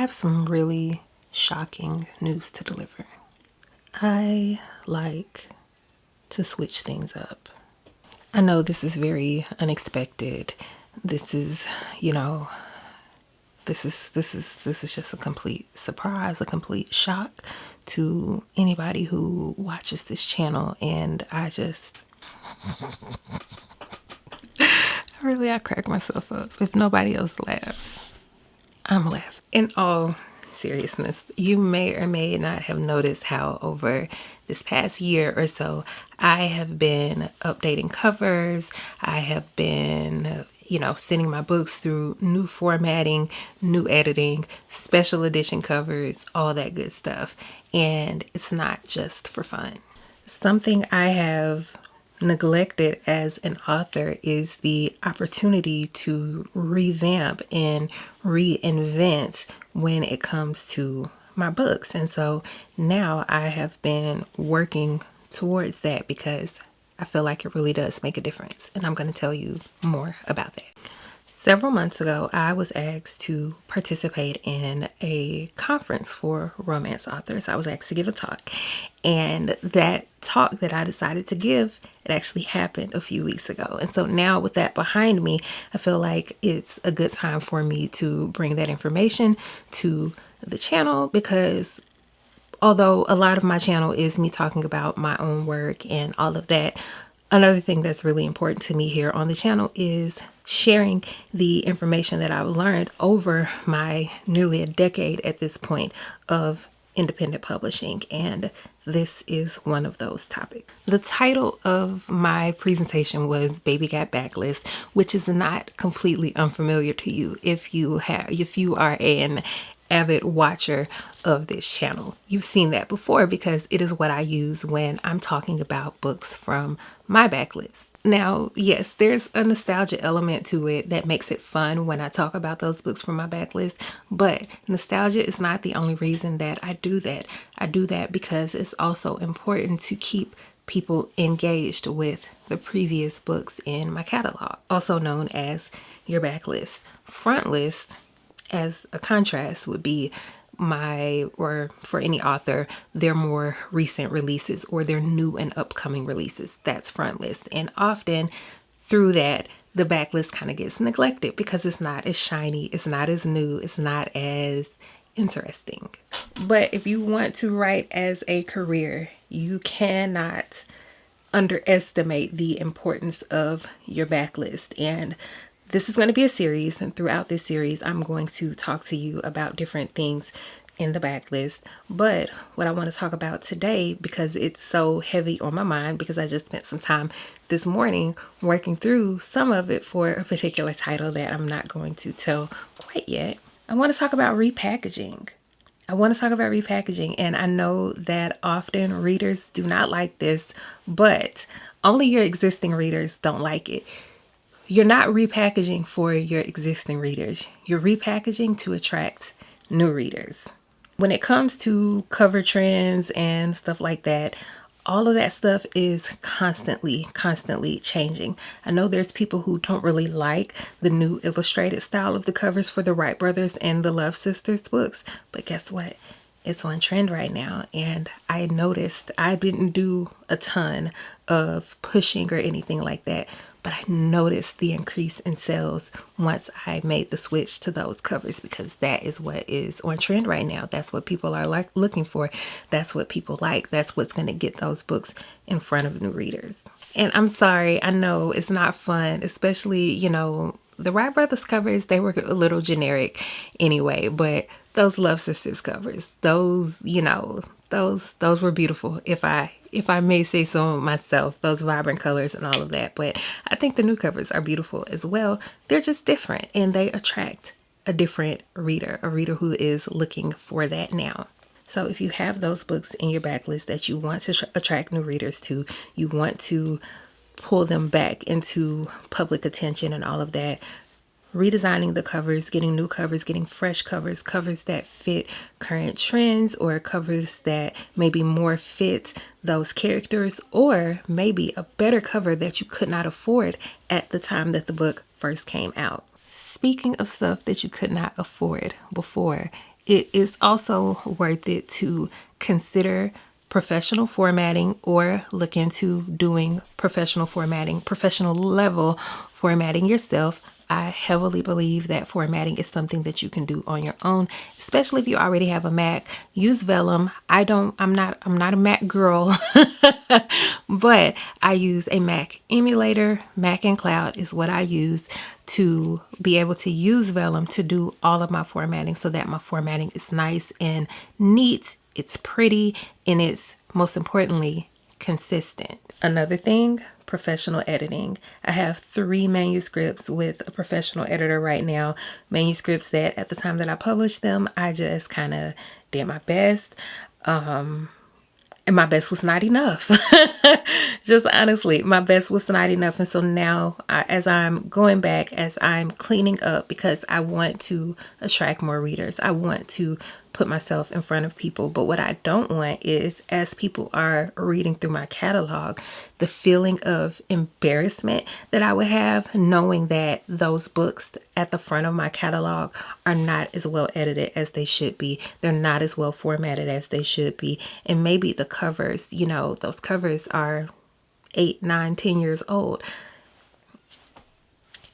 have some really shocking news to deliver. I like to switch things up. I know this is very unexpected. This is, you know, this is just a complete surprise, a complete shock to anybody who watches this channel, and I crack myself up. If nobody else laughs, I'm laughing. In all seriousness, you may or may not have noticed how over this past year or so, I have been updating covers. I have been, sending my books through new formatting, new editing, special edition covers, all that good stuff. And it's not just for fun. Something I have neglected as an author is the opportunity to revamp and reinvent when it comes to my books. And so now I have been working towards that because I feel like it really does make a difference. And I'm going to tell you more about that. Several months ago, I was asked to participate in a conference for romance authors. I was asked to give a talk, and that talk that I decided to give, it actually happened a few weeks ago. And so now with that behind me, I feel like it's a good time for me to bring that information to the channel, because although a lot of my channel is me talking about my own work and all of that, another thing that's really important to me here on the channel is sharing the information that I've learned over my nearly a decade at this point of independent publishing. And this is one of those topics. The title of my presentation was Baby Got Backlist, which is not completely unfamiliar to you if you are an avid watcher of this channel. You've seen that before because it is what I use when I'm talking about books from my backlist. Now, yes, there's a nostalgia element to it that makes it fun when I talk about those books from my backlist, but nostalgia is not the only reason that I do that. I do that because it's also important to keep people engaged with the previous books in my catalog, also known as your backlist. Front list, as a contrast, would be or for any author, their more recent releases or their new and upcoming releases. That's front list. And often through that, the backlist kind of gets neglected because it's not as shiny, it's not as new, it's not as interesting. But if you want to write as a career, you cannot underestimate the importance of your backlist. And this is going to be a series, and throughout this series, I'm going to talk to you about different things in the backlist. But what I want to talk about today, because it's so heavy on my mind, because I just spent some time this morning working through some of it for a particular title that I'm not going to tell quite yet. I want to talk about repackaging. And I know that often readers do not like this, but only your existing readers don't like it. You're not repackaging for your existing readers. You're repackaging to attract new readers. When it comes to cover trends and stuff like that, all of that stuff is constantly changing. I know there's people who don't really like the new illustrated style of the covers for the Wright brothers and the Love Sisters books, but guess what? It's on trend right now. And I noticed, I didn't do a ton of pushing or anything like that, but I noticed the increase in sales once I made the switch to those covers, because that is what is on trend right now. That's what people are looking for. That's what people like. That's what's going to get those books in front of new readers. And I'm sorry, I know it's not fun, especially, the Wright Brothers covers, they were a little generic anyway, but those Love Sisters covers, those were beautiful. If I may say so myself, those vibrant colors and all of that. But I think the new covers are beautiful as well. They're just different, and they attract a different reader, a reader who is looking for that now. So if you have those books in your backlist that you want to attract new readers to, you want to pull them back into public attention and all of that, redesigning the covers, getting new covers, getting fresh covers, covers that fit current trends, or covers that maybe more fit those characters, or maybe a better cover that you could not afford at the time that the book first came out. Speaking of stuff that you could not afford before, it is also worth it to consider professional formatting or look into doing professional formatting, professional level formatting yourself. I heavily believe that formatting is something that you can do on your own, especially if you already have a Mac. Use Vellum. I'm not a Mac girl, but I use a Mac emulator. Mac and Cloud is what I use to be able to use Vellum to do all of my formatting so that my formatting is nice and neat, it's pretty, and it's most importantly consistent. Another thing, professional editing. I have 3 manuscripts with a professional editor right now. Manuscripts that at the time that I published them, I just kind of did my best. And my best was not enough. Just honestly, my best was not enough. And so now, as I'm going back, as I'm cleaning up, because I want to attract more readers, I want to put myself in front of people. But what I don't want is, as people are reading through my catalog, the feeling of embarrassment that I would have knowing that those books at the front of my catalog are not as well edited as they should be. They're not as well formatted as they should be. And maybe the covers, those covers are 8, 9, 10 years old.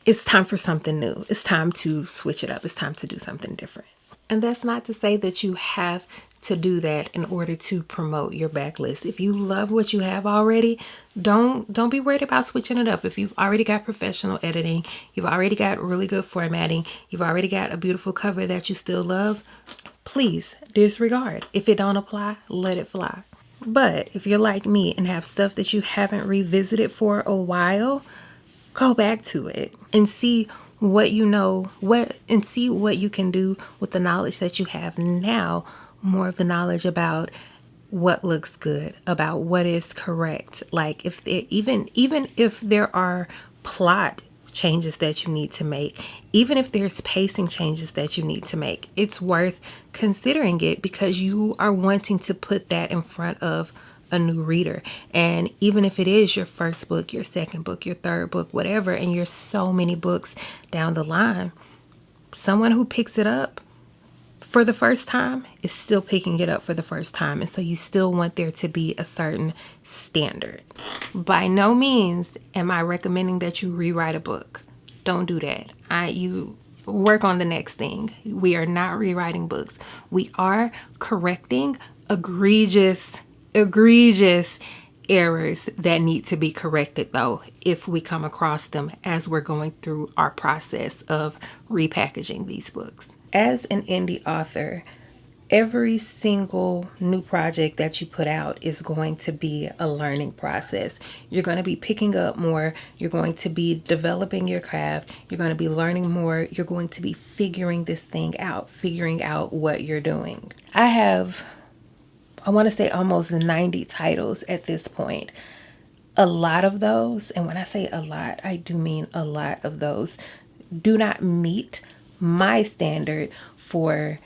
It's time for something new. It's time to switch it up. It's time to do something different. And that's not to say that you have to do that in order to promote your backlist. If you love what you have already, don't be worried about switching it up. If you've already got professional editing, you've already got really good formatting, you've already got a beautiful cover that you still love, please disregard. If it don't apply, let it fly. But if you're like me and have stuff that you haven't revisited for a while, go back to it and see what see what you can do with the knowledge that you have now. More of the knowledge about what looks good, about what is correct. Like even if there are plot changes that you need to make, even if there's pacing changes that you need to make, it's worth considering it because you are wanting to put that in front of a new reader. And even if it is your first book, your second book, your third book, whatever, and you're so many books down the line, someone who picks it up for the first time is still picking it up for the first time. And so you still want there to be a certain standard. By no means am I recommending that you rewrite a book. Don't do that. You work on the next thing. We are not rewriting books. We are correcting egregious errors that need to be corrected, though, if we come across them as we're going through our process of repackaging these books. As an indie author, every single new project that you put out is going to be a learning process. You're going to be picking up more. You're going to be developing your craft. You're going to be learning more. You're going to be figuring this thing out, figuring out what you're doing. I want to say almost 90 titles at this point. A lot of those, and when I say a lot, I do mean a lot of those, do not meet my standard for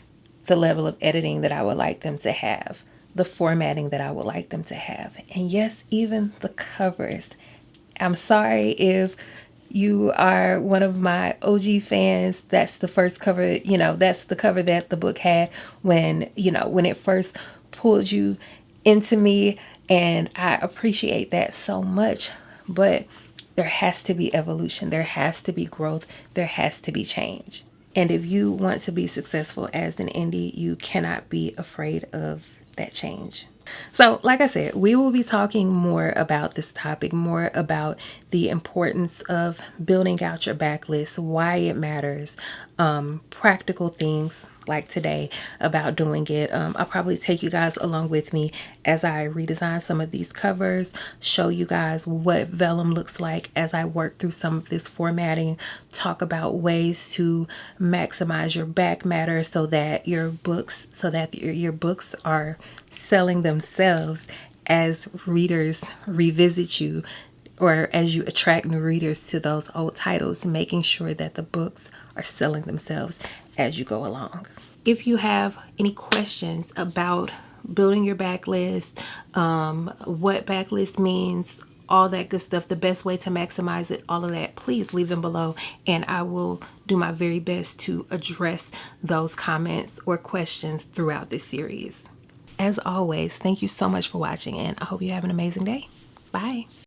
the level of editing that I would like them to have, the formatting that I would like them to have, and yes, even the covers. I'm sorry if you are one of my OG fans. That's the first cover, that's the cover that the book had when it first pulled you into me, and I appreciate that so much. But there has to be evolution, there has to be growth, there has to be change. And if you want to be successful as an indie, you cannot be afraid of that change. So, like I said, we will be talking more about this topic, more about the importance of building out your backlist, why it matters, practical things like today about doing it. I'll probably take you guys along with me as I redesign some of these covers, show you guys what vellum looks like as I work through some of this formatting, talk about ways to maximize your back matter so that your books are selling themselves as readers revisit you, or as you attract new readers to those old titles, making sure that the books are selling themselves as you go along. If you have any questions about building your backlist, what backlist means, all that good stuff, the best way to maximize it, all of that, please leave them below and I will do my very best to address those comments or questions throughout this series. As always, thank you so much for watching, and I hope you have an amazing day. Bye.